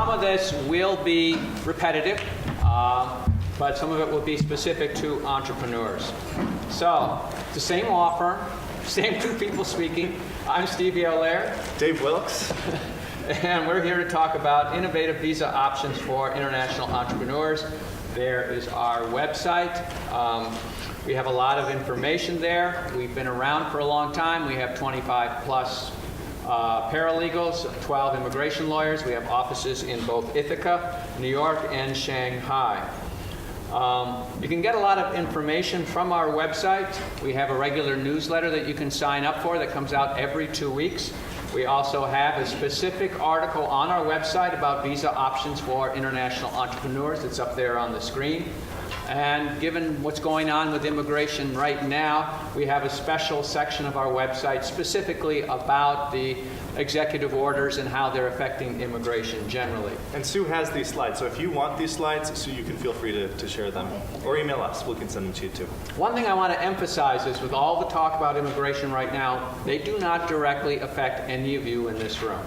some of this will be repetitive, but some of it will be specific to entrepreneurs. So, the same law firm, same two people speaking. I'm Stevie Allaire. Dave Wilkes. And we're here to talk about innovative visa options for international entrepreneurs. There is our website. We have a lot of information there. We've been around for a long time. We have 25 plus paralegals, 12 immigration lawyers. We have offices in both Ithaca, New York, and Shanghai. You can get a lot of information from our website. We have a regular newsletter that you can sign up for that comes out every 2 weeks. We also have a specific article on our website about visa options for international entrepreneurs. It's up there on the screen. And given what's going on with immigration right now, we have a special section of our website specifically about the executive orders and how they're affecting immigration generally. And Sue has these slides, so if you want these slides, Sue, you can feel free to share them. Or email us, we can send them to you too. One thing I want to emphasize is with all the talk about immigration right now, they do not directly affect any of you in this room.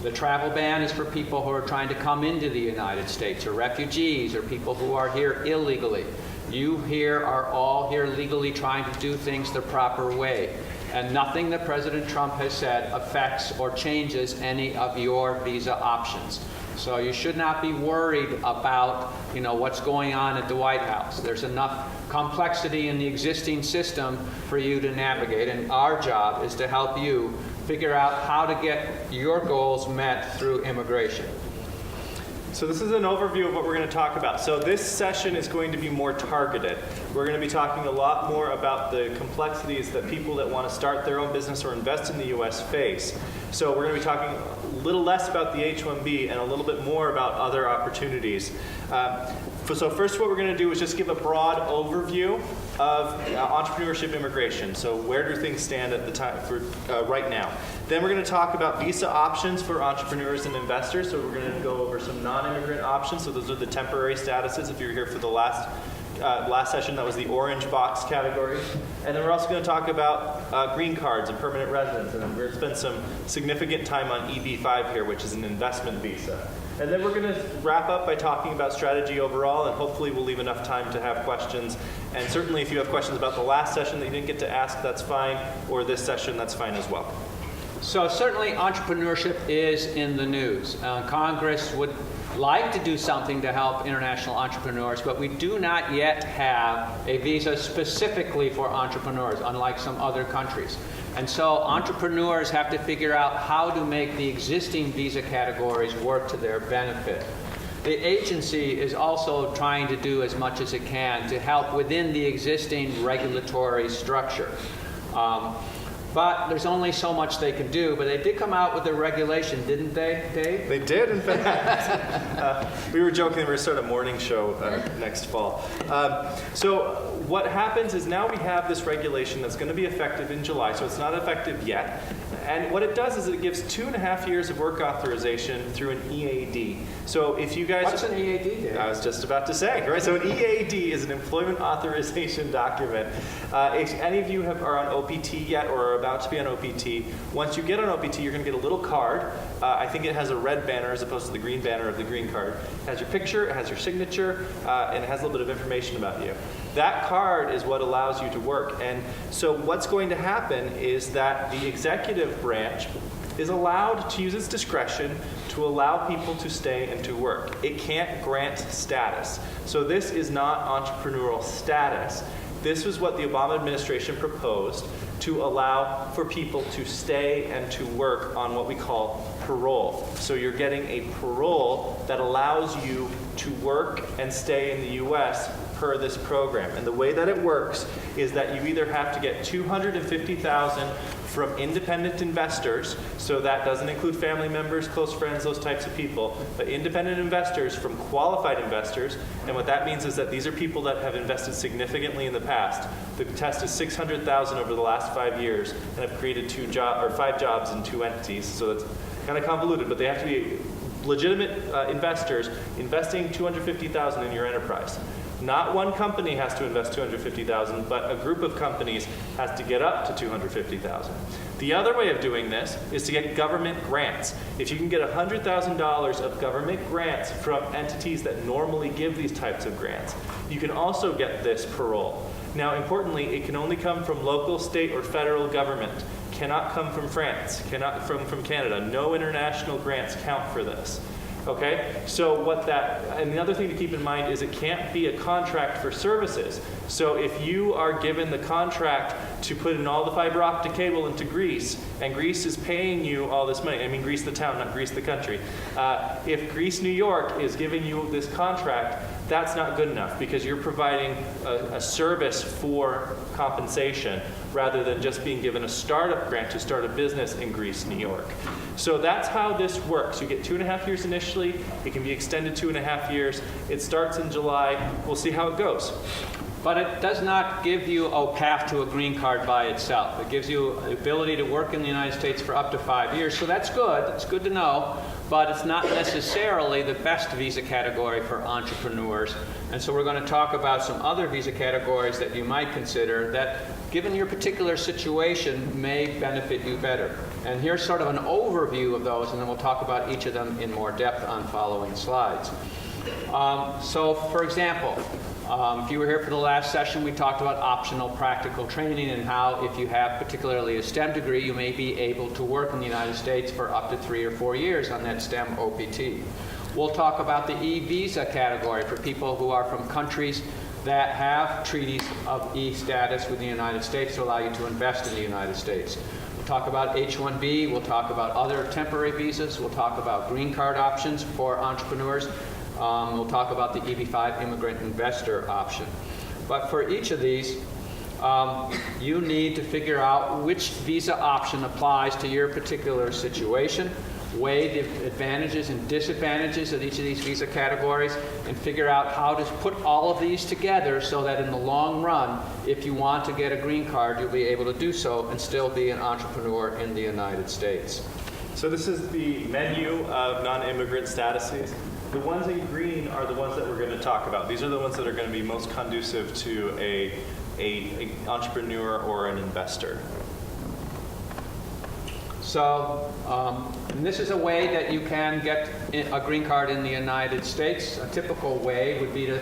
The travel ban is for people who are trying to come into the United States, or refugees, or people who are here illegally. You here are all here legally trying to do things the proper way. And nothing that President Trump has said affects or changes any of your visa options. So you should not be worried about, what's going on at the White House. There's enough complexity in the existing system for you to navigate, and our job is to help you figure out how to get your goals met through immigration. So this is an overview of what we're going to talk about. So this session is going to be more targeted. We're going to be talking a lot more about the complexities that people that want to start their own business or invest in the U.S. face. So we're going to be talking a little less about the H-1B and a little bit more about other opportunities. So first what we're going to do is just give a broad overview of entrepreneurship immigration. So where do things stand at the time for right now? Then we're going to talk about visa options for entrepreneurs and investors. So we're going to go over some non-immigrant options. So those are the temporary statuses. If you were here for the last session, that was the orange box category. And then we're also going to talk about green cards and permanent residence. And we're going to spend some significant time on EB-5 here, which is an investment visa. And then we're going to wrap up by talking about strategy overall, and hopefully we'll leave enough time to have questions. And certainly if you have questions about the last session that you didn't get to ask, that's fine, or this session, that's fine as well. So certainly entrepreneurship is in the news. Congress would like to do something to help international entrepreneurs, but we do not yet have a visa specifically for entrepreneurs, unlike some other countries. And so entrepreneurs have to figure out how to make the existing visa categories work to their benefit. The agency is also trying to do as much as it can to help within the existing regulatory structure. But there's only so much they can do. But they did come out with a regulation, didn't they, Dave? They did, in fact. We were joking, we're going to start a morning show next fall. So what happens is now we have this regulation that's going to be effective in July, so it's not effective yet. And what it does is it gives 2.5 years of work authorization through an EAD. So if you guys... What's an EAD, Dave? I was just about to say, right? So an EAD is an employment authorization document. If any of you are on OPT yet or are about to be on OPT, once you get on OPT, you're going to get a little card. I think it has a red banner as opposed to the green banner of the green card. It has your picture, it has your signature, and it has a little bit of information about you. That card is what allows you to work. And so what's going to happen is that the executive branch is allowed to use its discretion to allow people to stay and to work. It can't grant status. So this is not entrepreneurial status. This is what the Obama administration proposed to allow for people to stay and to work on what we call parole. So you're getting a parole that allows you to work and stay in the U.S. per this program. And the way that it works is that you either have to get $250,000 from independent investors, so that doesn't include family members, close friends, those types of people, but independent investors from qualified investors. And what that means is that these are people that have invested significantly in the past. The test is $600,000 over the last 5 years and have created 5 jobs in 2 entities. So that's kind of convoluted, but they have to be legitimate investors investing $250,000 in your enterprise. Not one company has to invest $250,000, but a group of companies has to get up to $250,000. The other way of doing this is to get government grants. If you can get $100,000 of government grants from entities that normally give these types of grants, you can also get this parole. Now, importantly, it can only come from local, state, or federal government. Cannot come from France, cannot from Canada. No international grants count for this. Okay, so and the other thing to keep in mind is it can't be a contract for services. So if you are given the contract to put in all the fiber optic cable into Greece, and Greece is paying you all this money, I mean Greece the town, not Greece the country. If Greece, New York is giving you this contract, that's not good enough because you're providing a service for compensation rather than just being given a startup grant to start a business in Greece, New York. So that's how this works. You get 2.5 years initially. It can be extended 2.5 years. It starts in July. We'll see how it goes. But it does not give you a path to a green card by itself. It gives you the ability to work in the United States for up to 5 years. So that's good. It's good to know. But it's not necessarily the best visa category for entrepreneurs. And so we're going to talk about some other visa categories that you might consider that, given your particular situation, may benefit you better. And here's sort of an overview of those, and then we'll talk about each of them in more depth on following slides. So, for example, if you were here for the last session, we talked about optional practical training and how if you have particularly a STEM degree, you may be able to work in the United States for up to 3 or 4 years on that STEM OPT. We'll talk about the e-visa category for people who are from countries that have treaties of e-status with the United States to allow you to invest in the United States. We'll talk about H-1B, we'll talk about other temporary visas, we'll talk about green card options for entrepreneurs. We'll talk about the EB-5 immigrant investor option. But for each of these, you need to figure out which visa option applies to your particular situation, weigh the advantages and disadvantages of each of these visa categories, and figure out how to put all of these together so that in the long run, if you want to get a green card, you'll be able to do so and still be an entrepreneur in the United States. So this is the menu of non-immigrant statuses. The ones in green are the ones that we're going to talk about. These are the ones that are going to be most conducive to a entrepreneur or an investor. So and this is a way that you can get a green card in the United States. A typical way would be to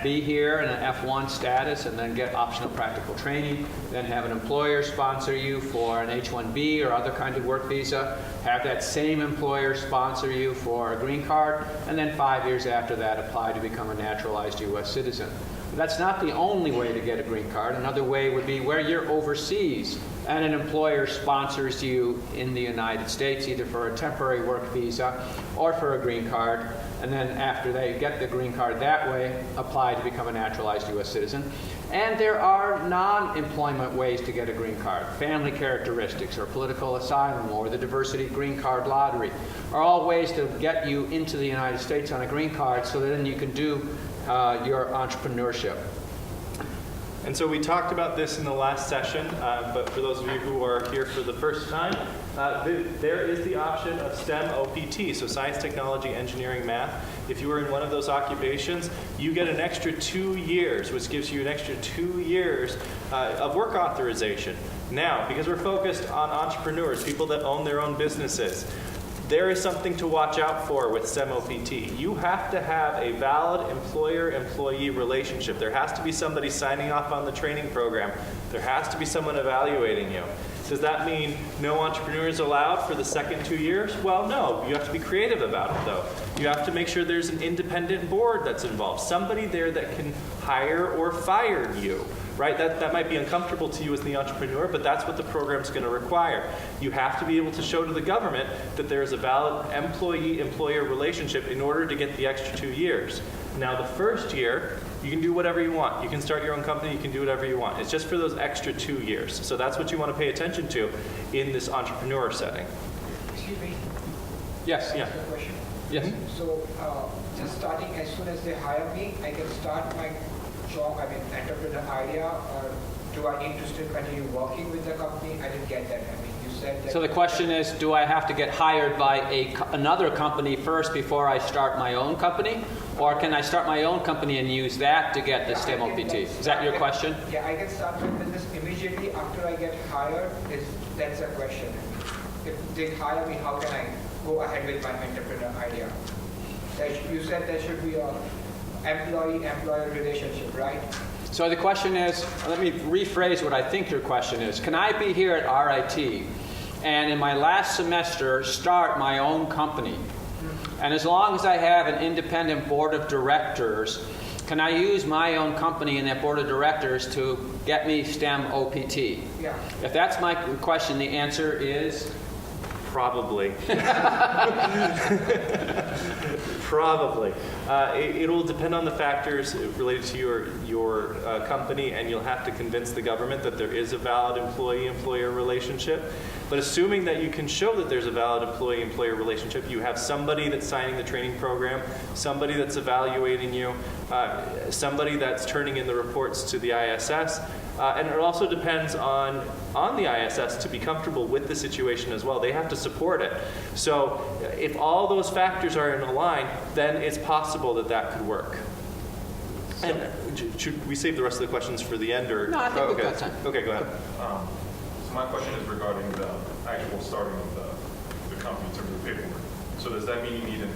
be here in an F1 status and then get optional practical training, then have an employer sponsor you for an H-1B or other kind of work visa, have that same employer sponsor you for a green card, and then 5 years after that apply to become a naturalized U.S. citizen. That's not the only way to get a green card. Another way would be where you're overseas and an employer sponsors you in the United States, either for a temporary work visa or for a green card. And then after they get the green card that way, apply to become a naturalized U.S. citizen. And there are non-employment ways to get a green card. Family characteristics or political asylum or the diversity green card lottery are all ways to get you into the United States on a green card so that then you can do your entrepreneurship. And so we talked about this in the last session, but for those of you who are here for the first time, there is the option of STEM OPT, so science, technology, engineering, math. If you are in one of those occupations, you get an extra 2 years, which gives you an extra 2 years of work authorization. Now, because we're focused on entrepreneurs, people that own their own businesses, there is something to watch out for with STEM OPT. You have to have a valid employer-employee relationship. There has to be somebody signing off on the training program. There has to be someone evaluating you. Does that mean no entrepreneurs allowed for the second 2 years? Well, no. You have to be creative about it, though. You have to make sure there's an independent board that's involved, somebody there that can hire or fire you. Right? That might be uncomfortable to you as the entrepreneur, but that's what the program's going to require. You have to be able to show to the government that there is a valid employee-employer relationship in order to get the extra 2 years. Now, the first year, you can do whatever you want. You can start your own company. You can do whatever you want. It's just for those extra 2 years. So that's what you want to pay attention to in this entrepreneur setting. Excuse me. Yes. Yeah. Question. Yes. So just starting as soon as they hire me, I can start my job, entrepreneur idea, or do I need to still continue working with the company? I didn't get that. You said that. So the question is, do I have to get hired by another company first before I start my own company? Or can I start my own company and use that to get the STEM OPT? Is that your question? Yeah, I can start my business immediately after I get hired. that's a question. If they hire me, how can I go ahead with my entrepreneur idea? You said there should be a employee-employer relationship, right? So the question is, let me rephrase what I think your question is. Can I be here at RIT and in my last semester start my own company? And as long as I have an independent board of directors, can I use my own company and that board of directors to get me STEM OPT? Yeah. If that's my question, the answer is? Probably. Probably. It will depend on the factors related to your company, and you'll have to convince the government that there is a valid employee-employer relationship. But assuming that you can show that there's a valid employee-employer relationship, you have somebody that's signing the training program, somebody that's evaluating you, somebody that's turning in the reports to the ISS, and it also depends on the ISS to be comfortable with the situation as well. They have to support it. So if all those factors are in a line, then it's possible that that could work. And should we save the rest of the questions for the end? Or? No, I think we've okay. got time. Okay, go ahead. So my question is regarding the actual starting of the company in terms of the paperwork. So does that mean you need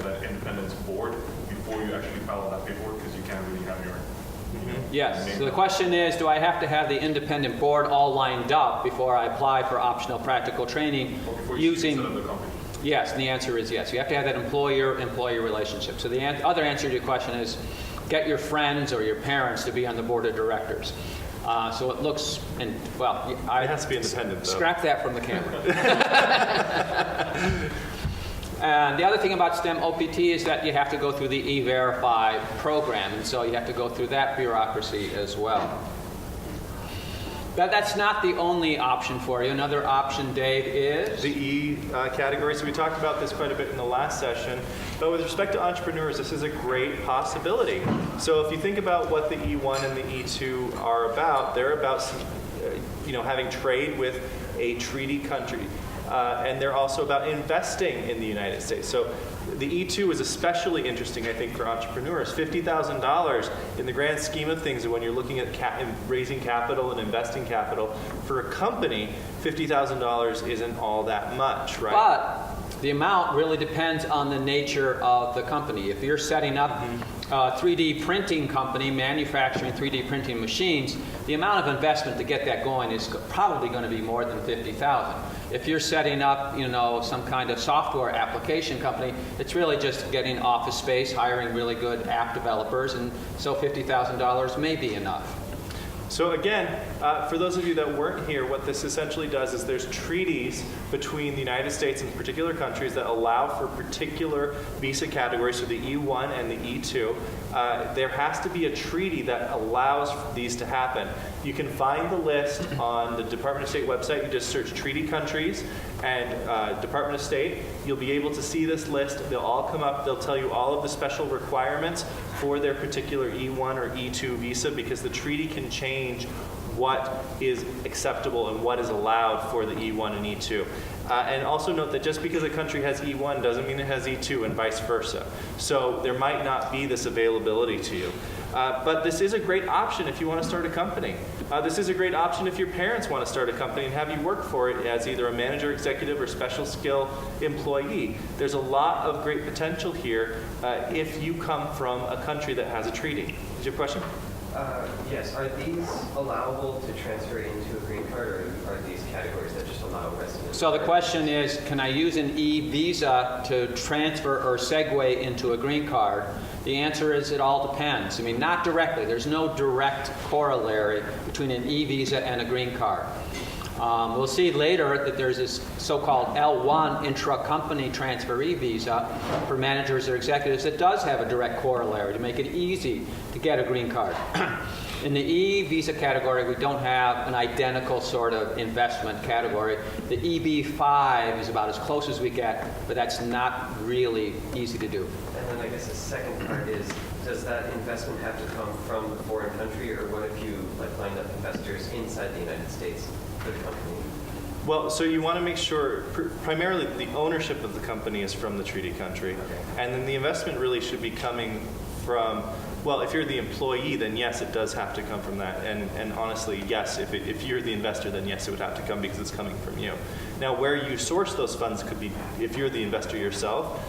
that independence board before you actually file that paperwork, because you can't really have your Yes. So the question is, do I have to have the independent board all lined up before I apply for optional practical training before you using? set up the company? Yes, and the answer is yes. You have to have that employer-employee relationship. So the other answer to your question is, get your friends or your parents to be on the board of directors. So it looks, it has to be independent, though. Scrap that from the camera. And the other thing about STEM OPT is that you have to go through the E-Verify program, and so you have to go through that bureaucracy as well. But that's not the only option for you. Another option, Dave, is? The E category. So we talked about this quite a bit in the last session. But with respect to entrepreneurs, this is a great possibility. So if you think about what the E1 and the E2 are about, they're about having trade with a treaty country. And they're also about investing in the United States. So the E2 is especially interesting, I think, for entrepreneurs. $50,000 in the grand scheme of things, when you're looking at raising capital and investing capital, for a company, $50,000 isn't all that much, right? But the amount really depends on the nature of the company. If you're setting up a 3D printing company, manufacturing 3D printing machines, the amount of investment to get that going is probably going to be more than $50,000. If you're setting up, some kind of software application company, it's really just getting office space, hiring really good app developers, and so $50,000 may be enough. So again, for those of you that weren't here, what this essentially does is there's treaties between the United States and particular countries that allow for particular visa categories, so the E1 and the E2. There has to be a treaty that allows these to happen. You can find the list on the Department of State website. You just search treaty countries and Department of State. You'll be able to see this list. They'll all come up. They'll tell you all of the special requirements for their particular E1 or E2 visa, because the treaty can change what is acceptable and what is allowed for the E1 and E2. And also note that just because a country has E1 doesn't mean it has E2 and vice versa. So there might not be this availability to you. But this is a great option if you want to start a company. This is a great option if your parents want to start a company and have you work for it as either a manager, executive, or special skill employee. There's a lot of great potential here if you come from a country that has a treaty. Is your question? Yes. Are these allowable to transfer into a green card, or are these categories that just allow residents? So the question is, can I use an e-visa to transfer or segue into a green card? The answer is it all depends. I mean, not directly. There's no direct corollary between an e-visa and a green card. We'll see later that there's this so-called L1 intra-company transferee visa for managers or executives that does have a direct corollary to make it easy to get a green card. In the E-visa category, we don't have an identical sort of investment category. The EB-5 is about as close as we get, but that's not really easy to do. And then I guess the second part is, does that investment have to come from the foreign country, or what if you lined up investors inside the United States for the company? Well, so you want to make sure, primarily the ownership of the company is from the treaty country. Okay. And then the investment really should be coming from, well, if you're the employee, then yes, it does have to come from that. And honestly, yes, if you're the investor, then yes, it would have to come because it's coming from you. Now, where you source those funds could be, if you're the investor yourself,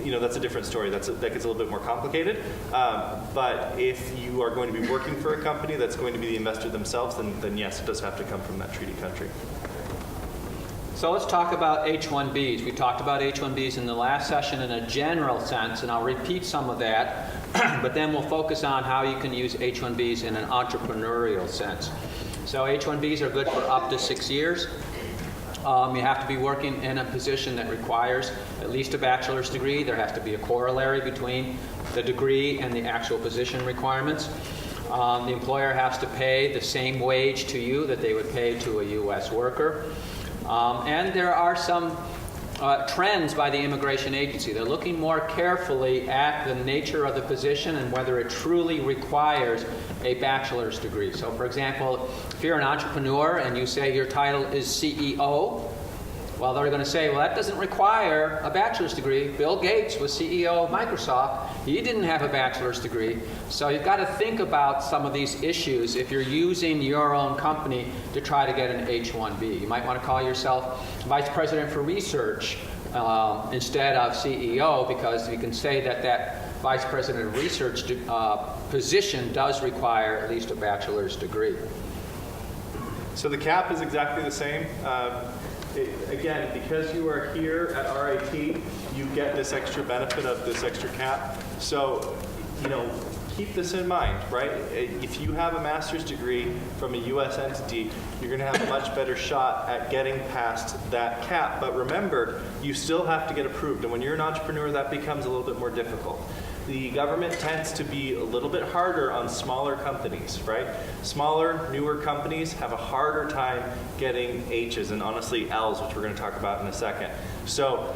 that's a different story. That gets a little bit more complicated. But if you are going to be working for a company that's going to be the investor themselves, then yes, it does have to come from that treaty country. So let's talk about H-1Bs. We talked about H-1Bs in the last session in a general sense, and I'll repeat some of that, but then we'll focus on how you can use H-1Bs in an entrepreneurial sense. So H-1Bs are good for up to 6 years. You have to be working in a position that requires at least a bachelor's degree. There has to be a corollary between the degree and the actual position requirements. The employer has to pay the same wage to you that they would pay to a U.S. worker. And there are some trends by the immigration agency. They're looking more carefully at the nature of the position and whether it truly requires a bachelor's degree. So for example, if you're an entrepreneur and you say your title is CEO, well, they're going to say, well, that doesn't require a bachelor's degree. Bill Gates was CEO of Microsoft. He didn't have a bachelor's degree. So you've got to think about some of these issues if you're using your own company to try to get an H-1B. You might want to call yourself Vice President for Research instead of CEO, because you can say that that Vice President of Research position does require at least a bachelor's degree. So the cap is exactly the same. Again, because you are here at RIT, you get this extra benefit of this extra cap. So, keep this in mind, right? If you have a master's degree from a U.S. entity, you're going to have a much better shot at getting past that cap. But remember, you still have to get approved. And when you're an entrepreneur, that becomes a little bit more difficult. The government tends to be a little bit harder on smaller companies, right? Smaller, newer companies have a harder time getting H's and honestly L's, which we're going to talk about in a second. So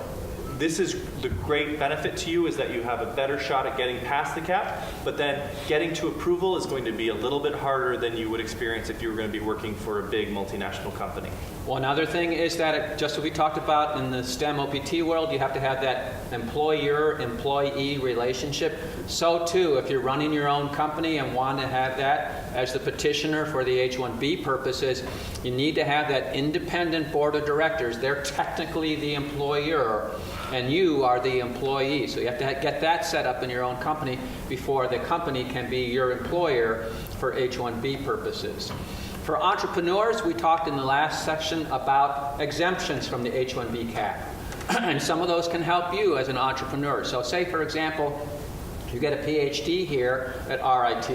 this is the great benefit to you, is that you have a better shot at getting past the cap, but then getting to approval is going to be a little bit harder than you would experience if you were going to be working for a big multinational company. Well, another thing is that, just as we talked about in the STEM OPT world, you have to have that employer-employee relationship. So too, if you're running your own company and want to have that as the petitioner for the H-1B purposes, you need to have that independent board of directors. They're technically the employer, and you are the employee. So you have to get that set up in your own company before the company can be your employer for H-1B purposes. For entrepreneurs, we talked in the last section about exemptions from the H-1B cap. And some of those can help you as an entrepreneur. So say, for example, you get a PhD here at RIT,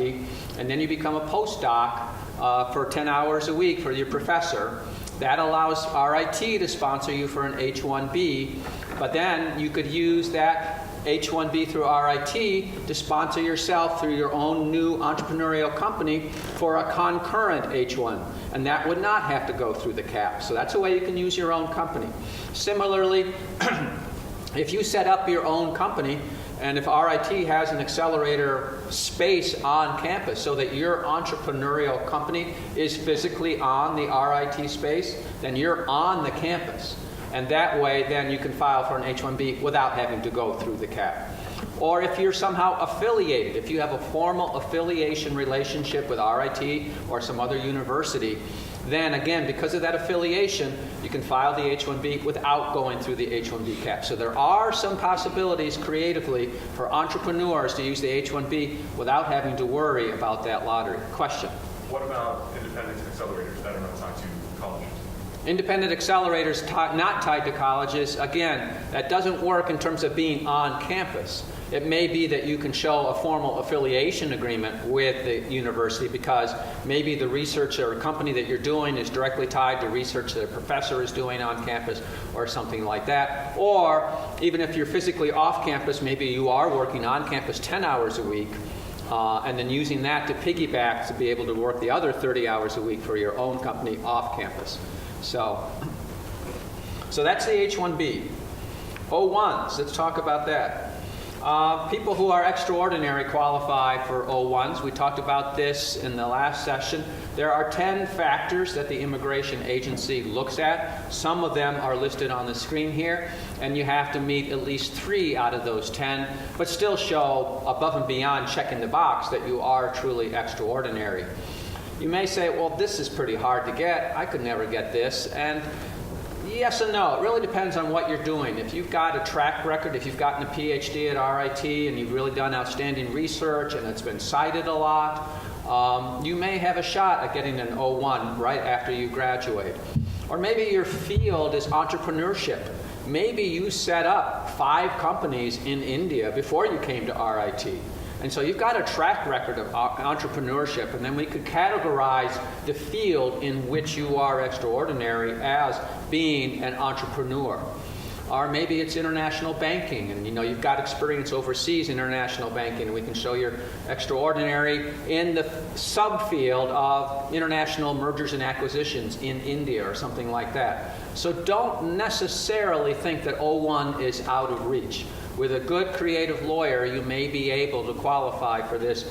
and then you become a postdoc for 10 hours a week for your professor. That allows RIT to sponsor you for an H-1B, but then you could use that H-1B through RIT to sponsor yourself through your own new entrepreneurial company for a concurrent H-1, and that would not have to go through the cap. So that's a way you can use your own company. Similarly, if you set up your own company, and if RIT has an accelerator space on campus so that your entrepreneurial company is physically on the RIT space, then you're on the campus. And that way, then you can file for an H-1B without having to go through the cap. Or if you're somehow affiliated, if you have a formal affiliation relationship with RIT or some other university, then again, because of that affiliation, you can file the H-1B without going through the H-1B cap. So there are some possibilities creatively for entrepreneurs to use the H-1B without having to worry about that lottery. Question? What about independent accelerators that are not tied to colleges? Independent accelerators not tied to colleges, again, that doesn't work in terms of being on campus. It may be that you can show a formal affiliation agreement with the university because maybe the research or company that you're doing is directly tied to research that a professor is doing on campus or something like that. Or even if you're physically off campus, maybe you are working on campus 10 hours a week and then using that to piggyback to be able to work the other 30 hours a week for your own company off campus. So that's the H-1B. O-1s, let's talk about that. People who are extraordinary qualify for O1s. We talked about this in the last session. There are 10 factors that the immigration agency looks at. Some of them are listed on the screen here, and you have to meet at least 3 out of those 10, but still show above and beyond checking the box that you are truly extraordinary. You may say, well, this is pretty hard to get. I could never get this. And yes and no. It really depends on what you're doing. If you've got a track record, if you've gotten a PhD at RIT and you've really done outstanding research and it's been cited a lot, you may have a shot at getting an O1 right after you graduate. Or maybe your field is entrepreneurship. Maybe you set up 5 companies in India before you came to RIT. And so you've got a track record of entrepreneurship, and then we could categorize the field in which you are extraordinary as being an entrepreneur. Or maybe it's international banking, and you've got experience overseas in international banking, and we can show you're extraordinary in the subfield of international mergers and acquisitions in India or something like that. So don't necessarily think that O1 is out of reach. With a good creative lawyer, you may be able to qualify for this.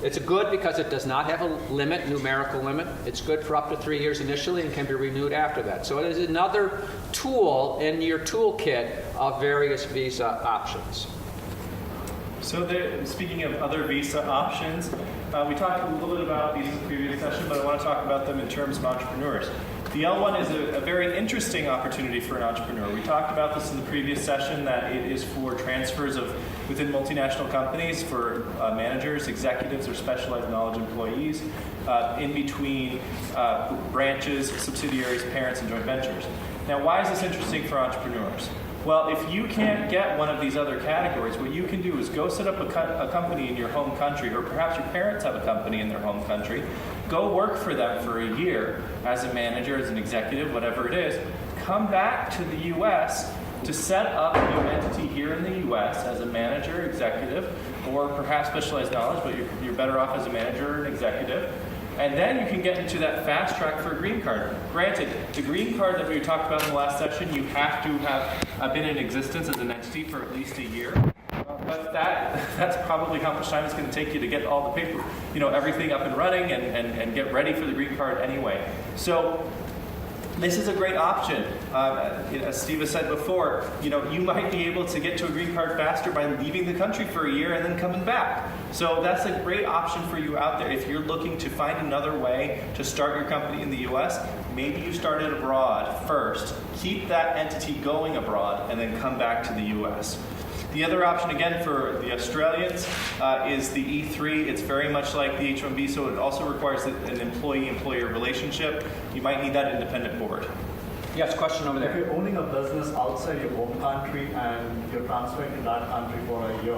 It's good because it does not have a limit, numerical limit. It's good for up to 3 years initially and can be renewed after that. So it is another tool in your toolkit of various visa options. So speaking of other visa options, we talked a little bit about these in the previous session, but I want to talk about them in terms of entrepreneurs. The L1 is a very interesting opportunity for an entrepreneur. We talked about this in the previous session, that it is for transfers within multinational companies for managers, executives, or specialized knowledge employees in between branches, subsidiaries, parents, and joint ventures. Now, why is this interesting for entrepreneurs? Well, if you can't get one of these other categories, what you can do is go set up a company in your home country, or perhaps your parents have a company in their home country. Go work for them for a year as a manager, as an executive, whatever it is. Come back to the U.S. to set up a new entity here in the U.S. as a manager, executive, or perhaps specialized knowledge, but you're better off as a manager or an executive. And then you can get into that fast track for a green card. Granted, the green card that we talked about in the last session, you have to have been in existence as an entity for at least a year. But that's probably how much time it's going to take you to get all the paper, everything up and running and get ready for the green card anyway. So this is a great option. As Steve has said before, you might be able to get to a green card faster by leaving the country for a year and then coming back. So that's a great option for you out there. If you're looking to find another way to start your company in the U.S., maybe you start it abroad first. Keep that entity going abroad and then come back to the U.S. The other option, again, for the Australians is the E3. It's very much like the H-1B, so it also requires an employee-employer relationship. You might need that independent board. Yes, question over there. If you're owning a business outside your home country and you're transferring to that country for a year,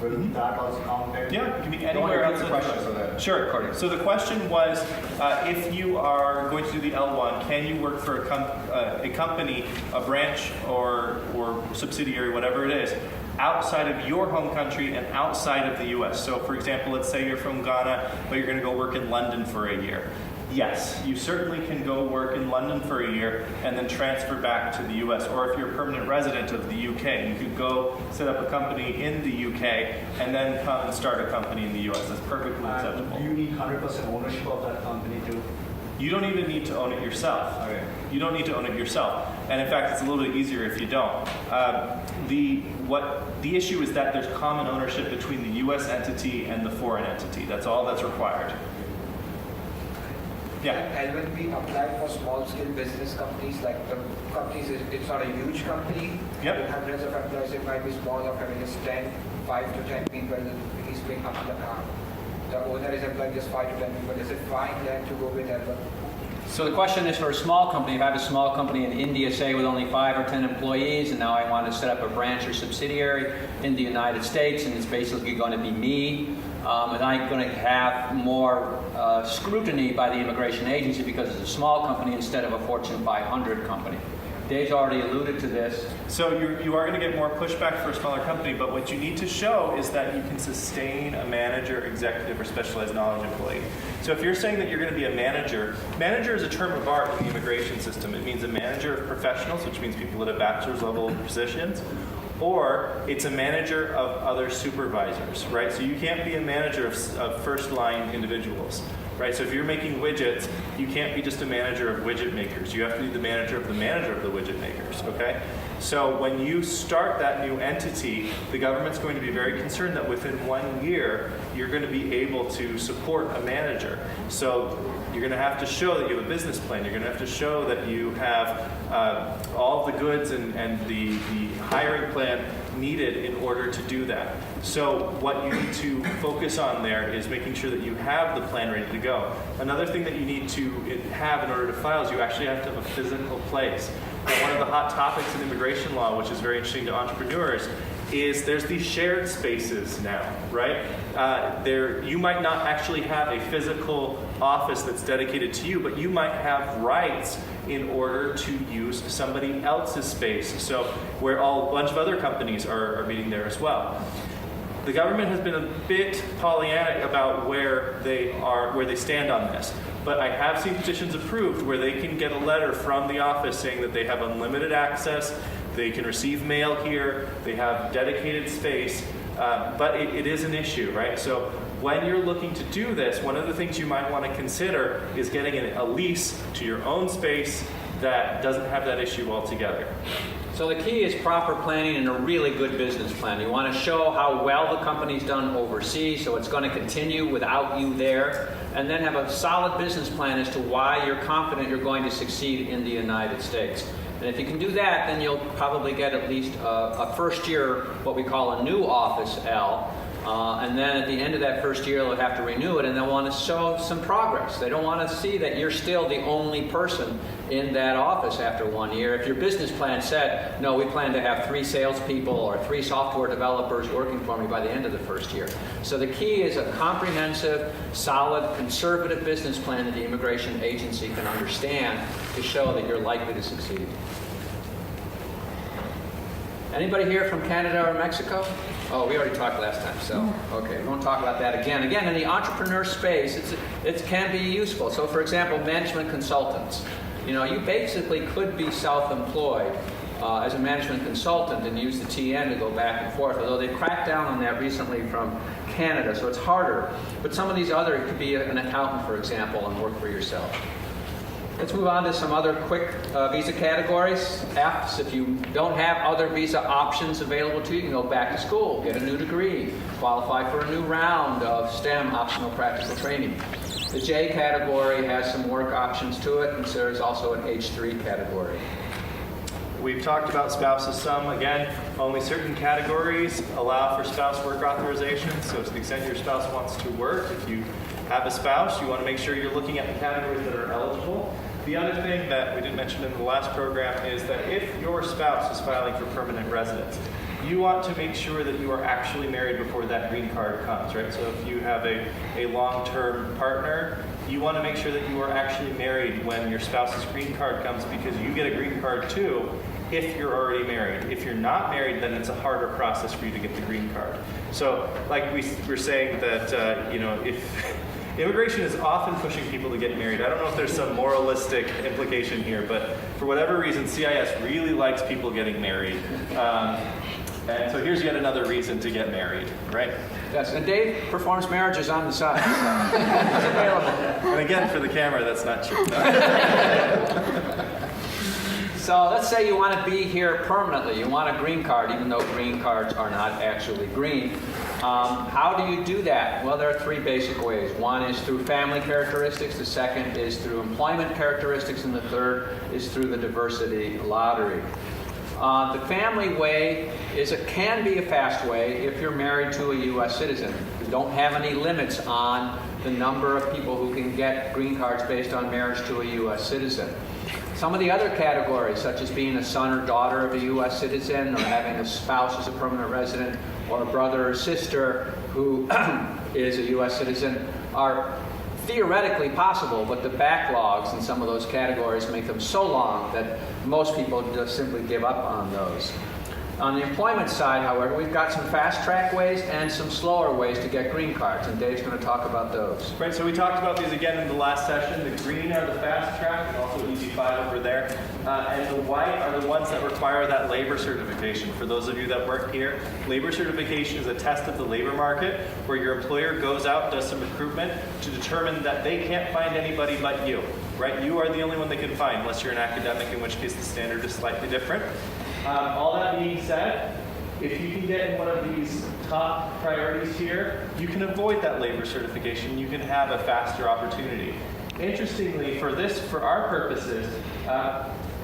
will that also count? Yeah, it can be anywhere else. Sure. So the question was, if you are going to do the L1, can you work for a company, a branch, or subsidiary, whatever it is, outside of your home country and outside of the U.S.? So, for example, let's say you're from Ghana, but you're going to go work in London for a year. Yes, you certainly can go work in London for a year and then transfer back to the U.S. Or if you're a permanent resident of the U.K., you could go set up a company in the U.K. and then come and start a company in the U.S. That's perfectly acceptable. Do you need 100% ownership of that company too? You don't even need to own it yourself. Okay. You don't need to own it yourself. And in fact, it's a little bit easier if you don't. The issue is that there's common ownership between the U.S. entity and the foreign entity. That's all that's required. Yeah. L1B applied for small-scale business companies, like the companies, it's not a huge company. Yep. With hundreds of employees, it might be small, of having just 5 to 10 people. He's paying up the owner is employing just 5 to 10 people. Is it fine then to go with L1? So the question is, for a small company, if I have a small company in India, say with only 5 or 10 employees, and now I want to set up a branch or subsidiary in the United States, and it's basically going to be me, and I'm going to have more scrutiny by the immigration agency because it's a small company instead of a Fortune 500 company. Dave's already alluded to this. So you are going to get more pushback for a smaller company, but what you need to show is that you can sustain a manager, executive, or specialized knowledge employee. So if you're saying that you're going to be a manager is a term of art in the immigration system. It means a manager of professionals, which means people at a bachelor's level positions, or it's a manager of other supervisors, right? So you can't be a manager of first-line individuals, right? So if you're making widgets, you can't be just a manager of widget makers. You have to be the manager of the widget makers, okay? So when you start that new entity, the government's going to be very concerned that within 1 year, you're going to be able to support a manager. So you're going to have to show that you have a business plan. You're going to have to show that you have all the goods and the hiring plan needed in order to do that. So what you need to focus on there is making sure that you have the plan ready to go. Another thing that you need to have in order to file is you actually have to have a physical place. Now, one of the hot topics in immigration law, which is very interesting to entrepreneurs, is there's these shared spaces now, right? You might not actually have a physical office that's dedicated to you, but you might have rights in order to use somebody else's space. So where a bunch of other companies are meeting there as well. The government has been a bit Pollyanna about where they stand on this. But I have seen petitions approved where they can get a letter from the office saying that they have unlimited access, they can receive mail here, they have dedicated space, but it is an issue, right? So when you're looking to do this, one of the things you might want to consider is getting a lease to your own space that doesn't have that issue altogether. So the key is proper planning and a really good business plan. You want to show how well the company's done overseas, so it's going to continue without you there, and then have a solid business plan as to why you're confident you're going to succeed in the United States. And if you can do that, then you'll probably get at least a first year, what we call a new office L, and then at the end of that first year, they'll have to renew it, and they'll want to show some progress. They don't want to see that you're still the only person in that office after 1 year. If your business plan said, no, we plan to have 3 salespeople or 3 software developers working for me by the end of the first year. So the key is a comprehensive, solid, conservative business plan that the immigration agency can understand to show that you're likely to succeed. Anybody here from Canada or Mexico? Oh, we already talked last time, so okay, we won't talk about that again. Again, in the entrepreneur space, it can be useful. So, for example, management consultants. You know, you basically could be self-employed as a management consultant and use the TN to go back and forth, although they've cracked down on that recently from Canada, so it's harder. But some of these other, it could be an accountant, for example, and work for yourself. Let's move on to some other quick visa categories. F's, if you don't have other visa options available to you, you can go back to school, get a new degree, qualify for a new round of STEM optional practical training. The J category has some work options to it, and so there's also an H3 category. We've talked about spouses some. Again, only certain categories allow for spouse work authorization. So to the extent your spouse wants to work, if you have a spouse, you want to make sure you're looking at the categories that are eligible. The other thing that we didn't mention in the last program is that if your spouse is filing for permanent residence, you want to make sure that you are actually married before that green card comes, right? So if you have a long-term partner, you want to make sure that you are actually married when your spouse's green card comes, because you get a green card too if you're already married. If you're not married, then it's a harder process for you to get the green card. So like we were saying that, if immigration is often pushing people to get married. I don't know if there's some moralistic implication here, but for whatever reason, CIS really likes people getting married. And so here's yet another reason to get married, right? Yes, and Dave performs marriages on the side. So it's available. And again, for the camera, that's not true. So let's say you want to be here permanently. You want a green card, even though green cards are not actually green. How do you do that? Well, there are 3 basic ways. One is through family characteristics, the second is through employment characteristics, and the third is through the diversity lottery. The family way can be a fast way if you're married to a U.S. citizen. We don't have any limits on the number of people who can get green cards based on marriage to a U.S. citizen. Some of the other categories, such as being a son or daughter of a U.S. citizen, or having a spouse as a permanent resident, or a brother or sister who is a U.S. citizen, are theoretically possible, but the backlogs in some of those categories make them so long that most people just simply give up on those. On the employment side, however, we've got some fast-track ways and some slower ways to get green cards, and Dave's going to talk about those. Right, so we talked about these again in the last session. The green are the fast track, and also EB5 over there. and the white are the ones that require that labor certification. For those of you that work here, labor certification is a test of the labor market where your employer goes out, does some recruitment to determine that they can't find anybody but you, right? You are the only one they can find, unless you're an academic, in which case the standard is slightly different. All that being said, if you can get in one of these top priorities here, you can avoid that labor certification. You can have a faster opportunity. Interestingly, for our purposes,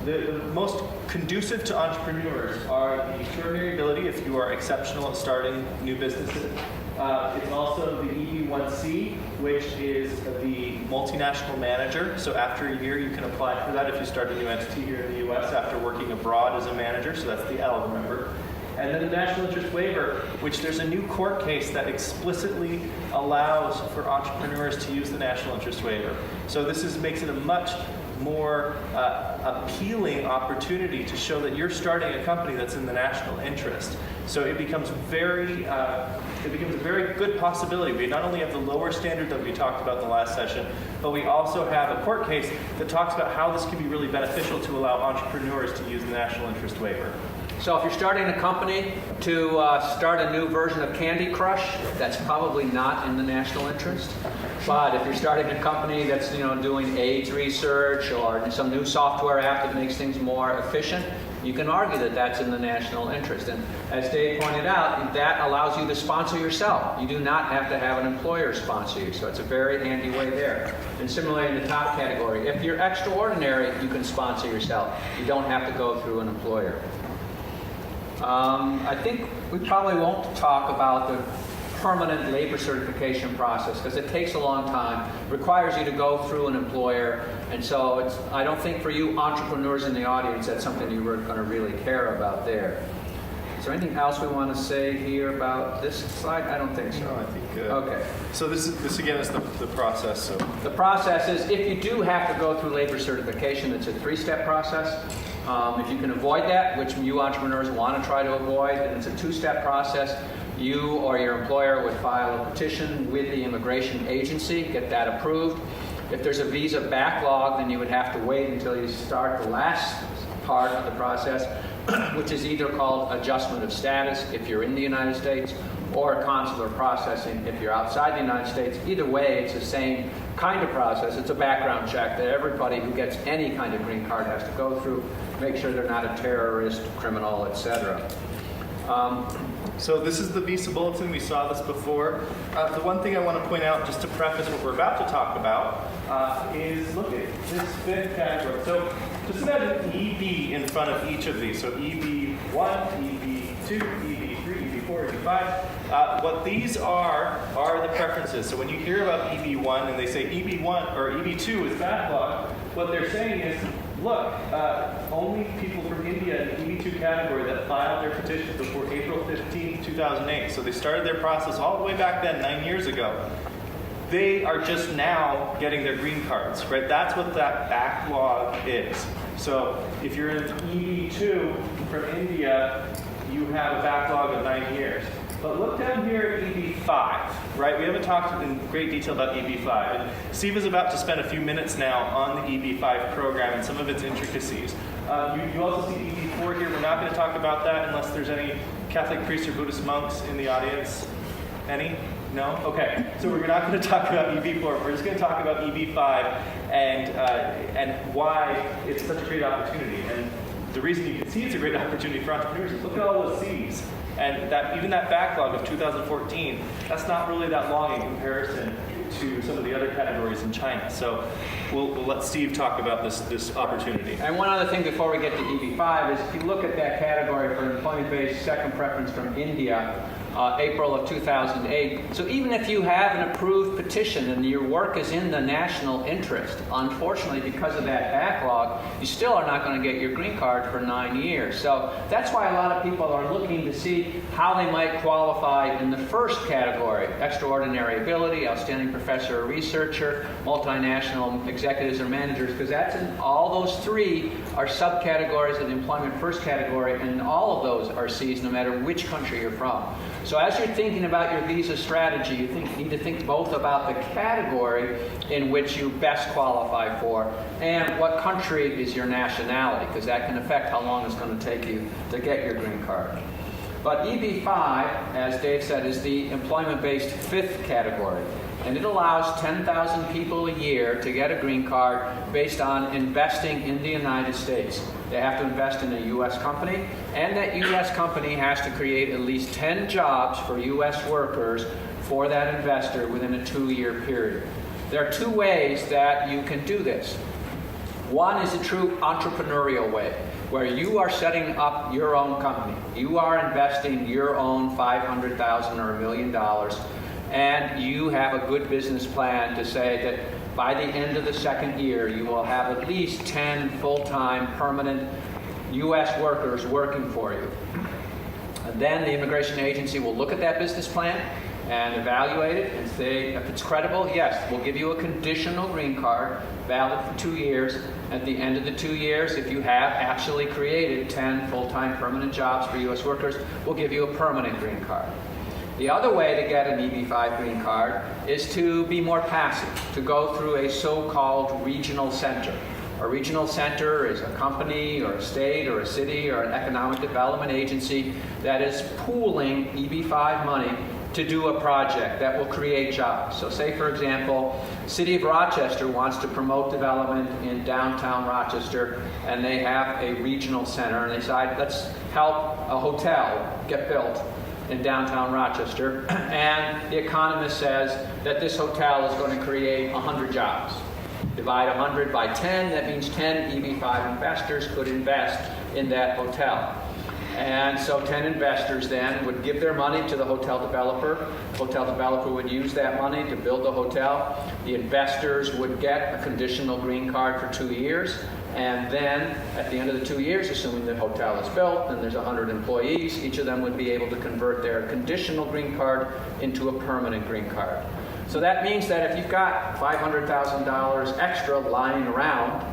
the most conducive to entrepreneurs are the extraordinary ability if you are exceptional at starting new businesses. It's also the EB1C, which is the multinational manager. So after a year, you can apply for that if you start a new entity here in the U.S. after working abroad as a manager. So that's the L, remember. And then the national interest waiver, which there's a new court case that explicitly allows for entrepreneurs to use the national interest waiver. So this makes it a much more appealing opportunity to show that you're starting a company that's in the national interest. So it becomes a very good possibility. We not only have the lower standard that we talked about in the last session, but we also have a court case that talks about how this can be really beneficial to allow entrepreneurs to use the national interest waiver. So if you're starting a company to start a new version of Candy Crush, that's probably not in the national interest. But if you're starting a company that's doing AIDS research or some new software app that makes things more efficient, you can argue that that's in the national interest. And as Dave pointed out, that allows you to sponsor yourself. You do not have to have an employer sponsor you, so it's a very handy way there. And similarly in the top category, if you're extraordinary, you can sponsor yourself. You don't have to go through an employer. I think we probably won't talk about the permanent labor certification process because it takes a long time, requires you to go through an employer, and so I don't think for you entrepreneurs in the audience that's something you were going to really care about there. Is there anything else we want to say here about this slide? I don't think so. No, I think. Okay. So this again is the process. So the process is if you do have to go through labor certification, it's a 3-step process. If you can avoid that, which you entrepreneurs want to try to avoid, then it's a 2-step process. You or your employer would file a petition with the immigration agency, get that approved. If there's a visa backlog, then you would have to wait until you start the last part of the process, which is either called adjustment of status if you're in the United States, or consular processing if you're outside the United States. Either way, it's the same kind of process. It's a background check that everybody who gets any kind of green card has to go through, make sure they're not a terrorist, criminal, etc. So this is the visa bulletin. We saw this before. The one thing I want to point out, just to preface what we're about to talk about, is look at this 5th category. So just imagine EB in front of each of these. So EB1, EB2, EB3, EB4, EB5. What these are the preferences. So when you hear about EB1 and they say EB1 or EB2 is backlog, what they're saying is, look, only people from India in the EB2 category that filed their petitions before April 15, 2008. So they started their process all the way back then, 9 years ago. They are just now getting their green cards, right? That's what that backlog is. So if you're in EB2 from India, you have a backlog of 9 years. But look down here at EB5, right? We haven't talked in great detail about EB5. And Steve is about to spend a few minutes now on the EB5 program and some of its intricacies. You also see EB4 here. We're not going to talk about that unless there's any Catholic priests or Buddhist monks in the audience. Any? No? Okay. So we're not going to talk about EB4. We're just going to talk about EB5 and why it's such a great opportunity. And the reason you can see it's a great opportunity for entrepreneurs is look at all those C's. And even that backlog of 2014, that's not really that long in comparison to some of the other categories in China. So we'll let Steve talk about this opportunity. And one other thing before we get to EB5 is if you look at that category for employment-based second preference from India, April of 2008. So even if you have an approved petition and your work is in the national interest, unfortunately because of that backlog, you still are not going to get your green card for 9 years. So that's why a lot of people are looking to see how they might qualify in the first category, extraordinary ability, outstanding professor or researcher, multinational executives or managers, because that's in all those 3 are subcategories of the employment first category, and all of those are C's no matter which country you're from. So as you're thinking about your visa strategy, you need to think both about the category in which you best qualify for and what country is your nationality, because that can affect how long it's going to take you to get your green card. But EB-5, as Dave said, is the employment-based fifth category. And it allows 10,000 people a year to get a green card based on investing in the United States. They have to invest in a U.S. company, and that U.S. company has to create at least 10 jobs for U.S. workers for that investor within a 2-year period. There are 2 ways that you can do this. One is a true entrepreneurial way, where you are setting up your own company. You are investing your own $500,000 or $1 million, and you have a good business plan to say that by the end of the 2nd year, you will have at least 10 full-time, permanent U.S. workers working for you. And then the immigration agency will look at that business plan and evaluate it and say, if it's credible, yes, we'll give you a conditional green card, valid for 2 years. At the end of the 2 years, if you have actually created 10 full-time permanent jobs for U.S. workers, we'll give you a permanent green card. The other way to get an EB-5 green card is to be more passive, to go through a so-called regional center. A regional center is a company or a state or a city or an economic development agency that is pooling EB-5 money to do a project that will create jobs. So say, for example, City of Rochester wants to promote development in downtown Rochester, and they have a regional center, and they decide, let's help a hotel get built in downtown Rochester, and the economist says that this hotel is going to create 100 jobs. Divide 100 by 10, that means 10 EB-5 investors could invest in that hotel. And so 10 investors then would give their money to the hotel developer. The hotel developer would use that money to build the hotel. The investors would get a conditional green card for 2 years. And then at the end of the 2 years, assuming the hotel is built and there's 100 employees, each of them would be able to convert their conditional green card into a permanent green card. So that means that if you've got $500,000 extra lying around,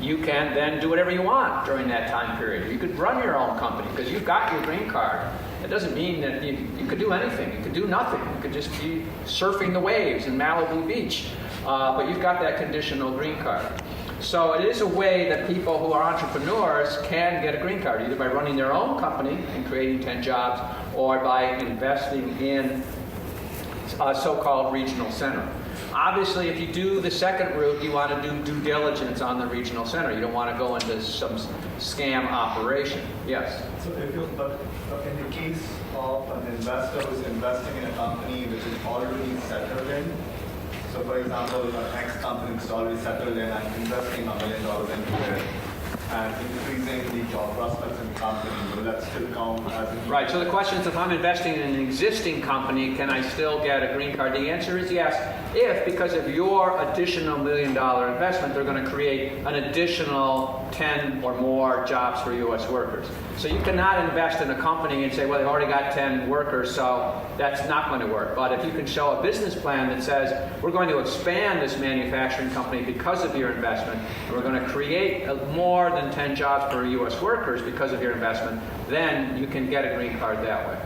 you can then do whatever you want during that time period. You could run your own company because you've got your green card. It doesn't mean that you could do anything. You could do nothing. You could just be surfing the waves in Malibu Beach. But you've got that conditional green card. So it is a way that people who are entrepreneurs can get a green card, either by running their own company and creating 10 jobs, or by investing in a so-called regional center. Obviously, if you do the second route, you want to do due diligence on the regional center. You don't want to go into some scam operation. Yes? So but in the case of an investor who's investing in a company which is already settled in, so for example, an X company is already settled in and investing $1 million into it and increasing the job prospects in the company, will that still count as a... Right, so the question is, if I'm investing in an existing company, can I still get a green card? The answer is yes, if because of your additional $1 million investment, they're going to create an additional 10 or more jobs for U.S. workers. So you cannot invest in a company and say, well, they've already got 10 workers, so that's not going to work. But if you can show a business plan that says, we're going to expand this manufacturing company because of your investment, and we're going to create more than 10 jobs for U.S. workers because of your investment, then you can get a green card that way.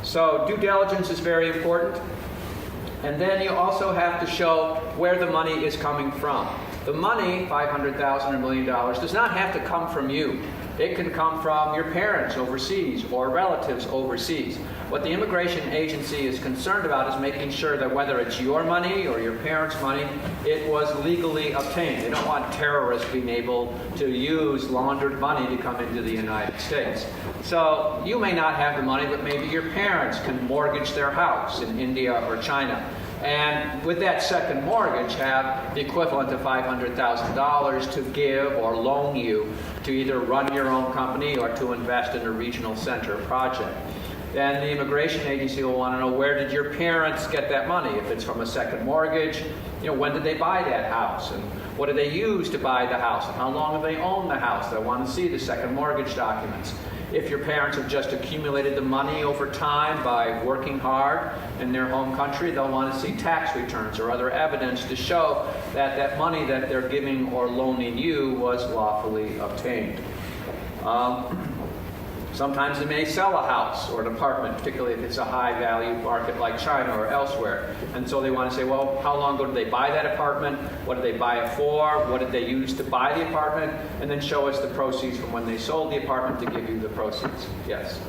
So due diligence is very important. And then you also have to show where the money is coming from. The money, $500,000 or $1 million, does not have to come from you. It can come from your parents overseas or relatives overseas. What the immigration agency is concerned about is making sure that whether it's your money or your parents' money, it was legally obtained. They don't want terrorists being able to use laundered money to come into the United States. So you may not have the money, but maybe your parents can mortgage their house in India or China. And with that second mortgage, have the equivalent of $500,000 to give or loan you to either run your own company or to invest in a regional center project. Then the immigration agency will want to know, where did your parents get that money? If it's from a second mortgage, when did they buy that house? And what did they use to buy the house? And how long have they owned the house? They'll want to see the second mortgage documents. If your parents have just accumulated the money over time by working hard in their home country, they'll want to see tax returns or other evidence to show that that money that they're giving or loaning you was lawfully obtained. Sometimes they may sell a house or an apartment, particularly if it's a high-value market like China or elsewhere. And so they want to say, well, how long ago did they buy that apartment? What did they buy it for? What did they use to buy the apartment? And then show us the proceeds from when they sold the apartment to give you the proceeds. Yes?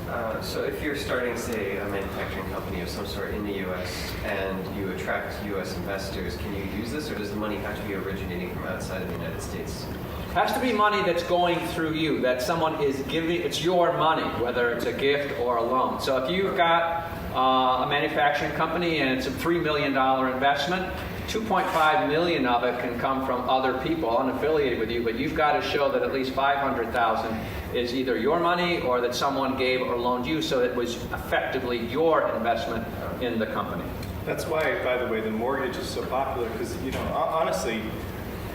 So if you're starting, say, a manufacturing company of some sort in the U.S. and you attract U.S. investors, can you use this, or does the money have to be originating from outside of the United States? Has to be money that's going through you, that someone is giving. It's your money, whether it's a gift or a loan. So if you've got a manufacturing company and it's a $3 million investment, 2.5 million of it can come from other people unaffiliated with you, but you've got to show that at least 500,000 is either your money or that someone gave or loaned you, so it was effectively your investment in the company. That's why, by the way, the mortgage is so popular, because, you know, honestly,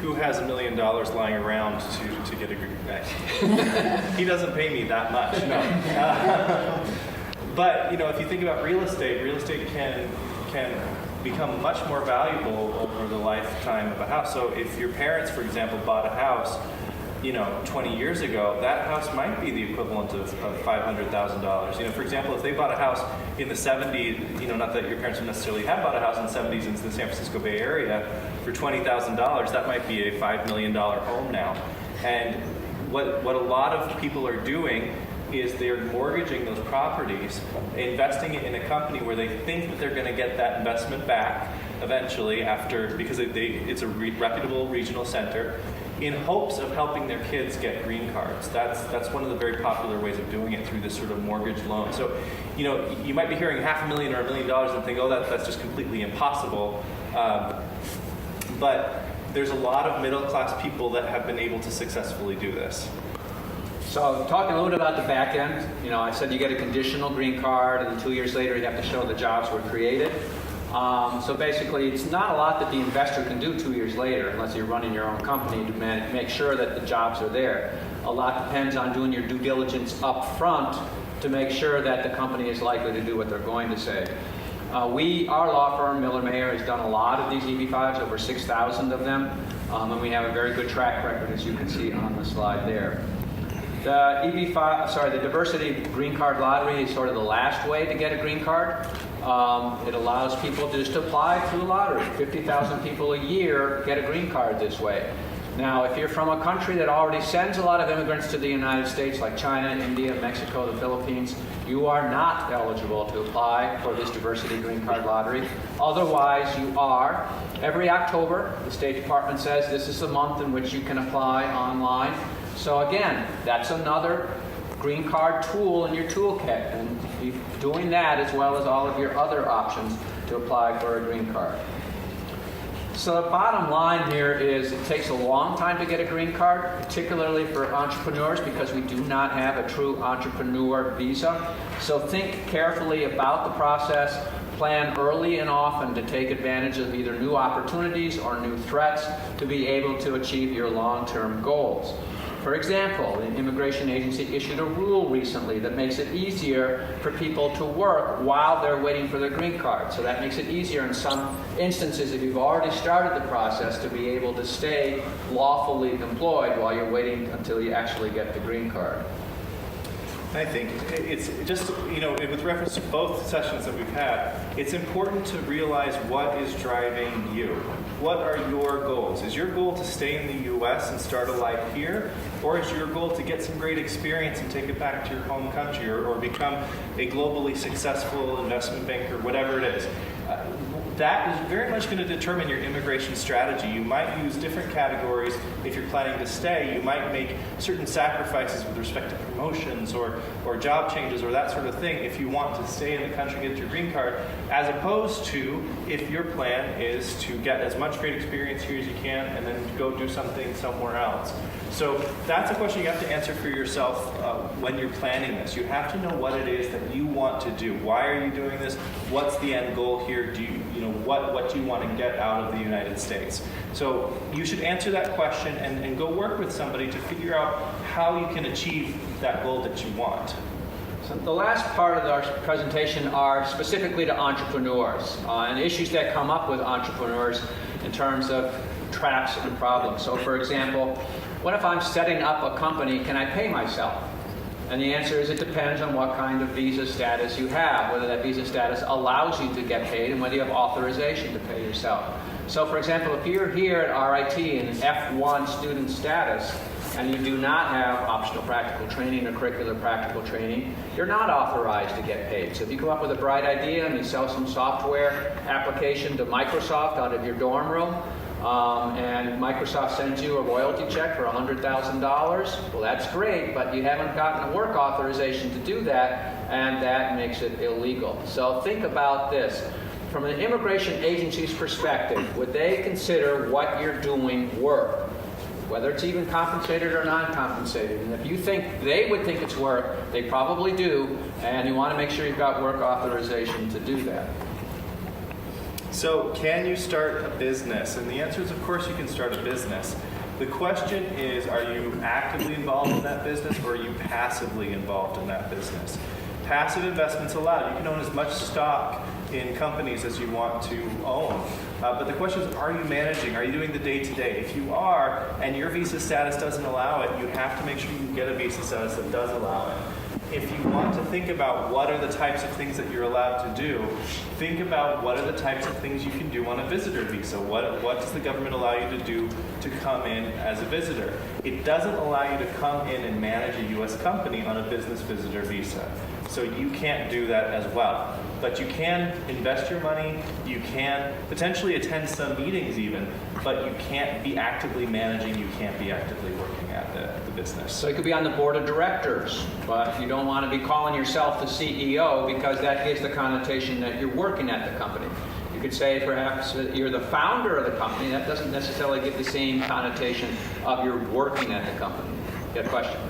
who has $1 million lying around to get a green card? He doesn't pay me that much, no. But, you know, if you think about real estate can become much more valuable over the lifetime of a house. So if your parents, for example, bought a house, you know, 20 years ago, that house might be the equivalent of $500,000. You know, for example, if they bought a house in the 70s, you know, not that your parents would necessarily have bought a house in the 70s in the San Francisco Bay Area for $20,000, that might be a $5 million home now. And what a lot of people are doing is they're mortgaging those properties, investing it in a company where they think that they're going to get that investment back eventually after, because it's a reputable regional center, in hopes of helping their kids get green cards. That's one of the very popular ways of doing it, through this sort of mortgage loan. So, you know, you might be hearing $500,000 or $1 million and think, oh, that's just completely impossible. But there's a lot of middle-class people that have been able to successfully do this. So talking a little bit about the back end, you know, I said you get a conditional green card, and then 2 years later you have to show the jobs were created. So basically, it's not a lot that the investor can do 2 years later, unless you're running your own company to make sure that the jobs are there. A lot depends on doing your due diligence up front to make sure that the company is likely to do what they're going to say. Our law firm, Miller Mayer, has done a lot of these EB-5s, over 6,000 of them, and we have a very good track record, as you can see on the slide there. The diversity green card lottery is sort of the last way to get a green card. It allows people just to apply through the lottery. 50,000 people a year get a green card this way. Now, if you're from a country that already sends a lot of immigrants to the United States, like China, India, Mexico, the Philippines, you are not eligible to apply for this diversity green card lottery. Otherwise, you are. Every October, the State Department says this is the month in which you can apply online. So again, that's another green card tool in your toolkit, and you're doing that as well as all of your other options to apply for a green card. So the bottom line here is it takes a long time to get a green card, particularly for entrepreneurs, because we do not have a true entrepreneur visa. So think carefully about the process. Plan early and often to take advantage of either new opportunities or new threats to be able to achieve your long-term goals. For example, an immigration agency issued a rule recently that makes it easier for people to work while they're waiting for their green card. So that makes it easier in some instances, if you've already started the process, to be able to stay lawfully employed while you're waiting until you actually get the green card. I think it's just, you know, with reference to both sessions that we've had, it's important to realize what is driving you. What are your goals? Is your goal to stay in the U.S. and start a life here? Or is your goal to get some great experience and take it back to your home country, or become a globally successful investment banker, whatever it is? That is very much going to determine your immigration strategy. You might use different categories if you're planning to stay. You might make certain sacrifices with respect to promotions or job changes or that sort of thing if you want to stay in the country and get your green card, as opposed to if your plan is to get as much great experience here as you can and then go do something somewhere else. So that's a question you have to answer for yourself when you're planning this. You have to know what it is that you want to do. Why are you doing this? What's the end goal here? What do you want to get out of the United States? So you should answer that question and go work with somebody to figure out how you can achieve that goal that you want. So the last part of our presentation are specifically to entrepreneurs and issues that come up with entrepreneurs in terms of traps and problems. So for example, what if I'm setting up a company, can I pay myself? And the answer is it depends on what kind of visa status you have, whether that visa status allows you to get paid and whether you have authorization to pay yourself. So for example, if you're here at RIT in an F1 student status and you do not have optional practical training or curricular practical training, you're not authorized to get paid. So if you come up with a bright idea and you sell some software application to Microsoft out of your dorm room, and Microsoft sends you a royalty check for $100,000, well, that's great, but you haven't gotten a work authorization to do that, and that makes it illegal. So think about this. From an immigration agency's perspective, would they consider what you're doing work? Whether it's even compensated or non-compensated. And if you think they would think it's work, they probably do, and you want to make sure you've got work authorization to do that. So can you start a business? And the answer is, of course, you can start a business. The question is, are you actively involved in that business or are you passively involved in that business? Passive investment's allowed. You can own as much stock in companies as you want to own. But the question is, are you managing? Are you doing the day-to-day? If you are, and your visa status doesn't allow it, you have to make sure you get a visa status that does allow it. If you want to think about what are the types of things that you're allowed to do, think about what are the types of things you can do on a visitor visa. What does the government allow you to do to come in as a visitor? It doesn't allow you to come in and manage a U.S. company on a business visitor visa. So you can't do that as well. But you can invest your money, you can potentially attend some meetings even, but you can't be actively managing, you can't be actively working at the business. So you could be on the board of directors, but you don't want to be calling yourself the CEO because that gives the connotation that you're working at the company. You could say perhaps that you're the founder of the company. That doesn't necessarily give the same connotation of you're working at the company. You have a question?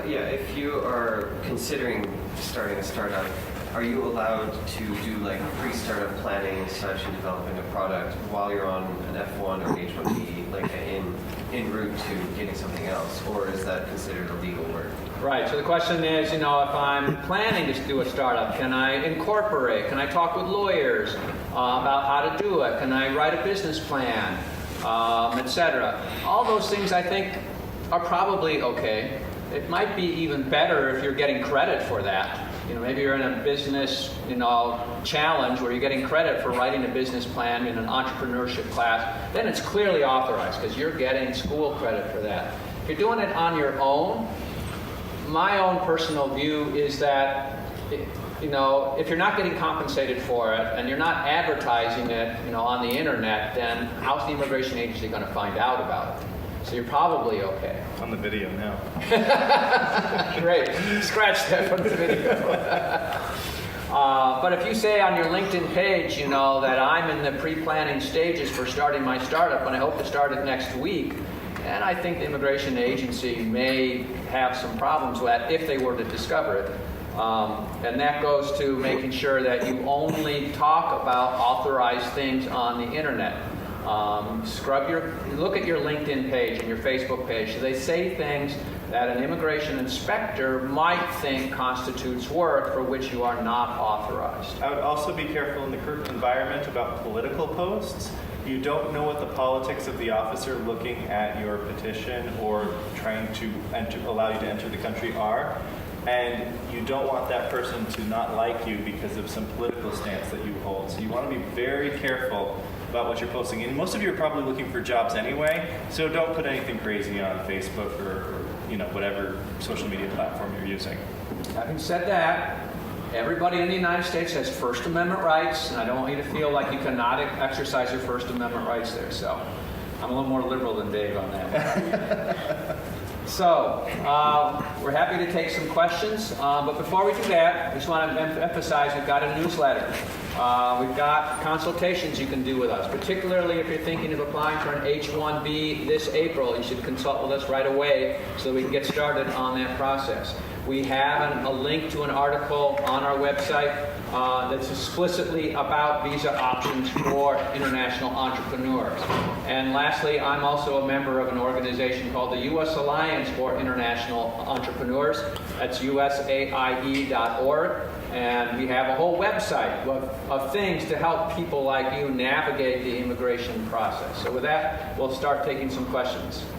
Yeah, if you are considering starting a startup, are you allowed to do like pre-startup planning and such and developing a product while you're on an F1 or H1B, like en route to getting something else, or is that considered illegal work? Right, so the question is, if I'm planning to do a startup, can I incorporate? Can I talk with lawyers about how to do it? Can I write a business plan, etc.? All those things I think are probably okay. It might be even better if you're getting credit for that. Maybe you're in a business, challenge where you're getting credit for writing a business plan in an entrepreneurship class. Then it's clearly authorized because you're getting school credit for that. If you're doing it on your own, my own personal view is that, if you're not getting compensated for it and you're not advertising it, on the internet, then how's the immigration agency going to find out about it? So you're probably okay. On the video now. Great. Scratch that from the video. But if you say on your LinkedIn page, that I'm in the pre-planning stages for starting my startup and I hope to start it next week, then I think the immigration agency may have some problems with that if they were to discover it. And that goes to making sure that you only talk about authorized things on the internet. Look at your LinkedIn page and your Facebook page. So they say things that an immigration inspector might think constitutes work for which you are not authorized. I would also be careful in the current environment about political posts. You don't know what the politics of the officer looking at your petition or trying to allow you to enter the country are. And you don't want that person to not like you because of some political stance that you hold. So you want to be very careful about what you're posting. And most of you are probably looking for jobs anyway, so don't put anything crazy on Facebook or whatever social media platform you're using. Having said that, everybody in the United States has First Amendment rights, and I don't want you to feel like you cannot exercise your First Amendment rights there. So I'm a little more liberal than Dave on that. So, we're happy to take some questions, but before we do that, I just want to emphasize we've got a newsletter. We've got consultations you can do with us, particularly if you're thinking of applying for an H-1B this April. You should consult with us right away so that we can get started on that process. We have a link to an article on our website that's explicitly about visa options for international entrepreneurs. And lastly, I'm also a member of an organization called the U.S. Alliance for International Entrepreneurs. That's usaie.org. And we have a whole website of things to help people like you navigate the immigration process. So with that, we'll start taking some questions.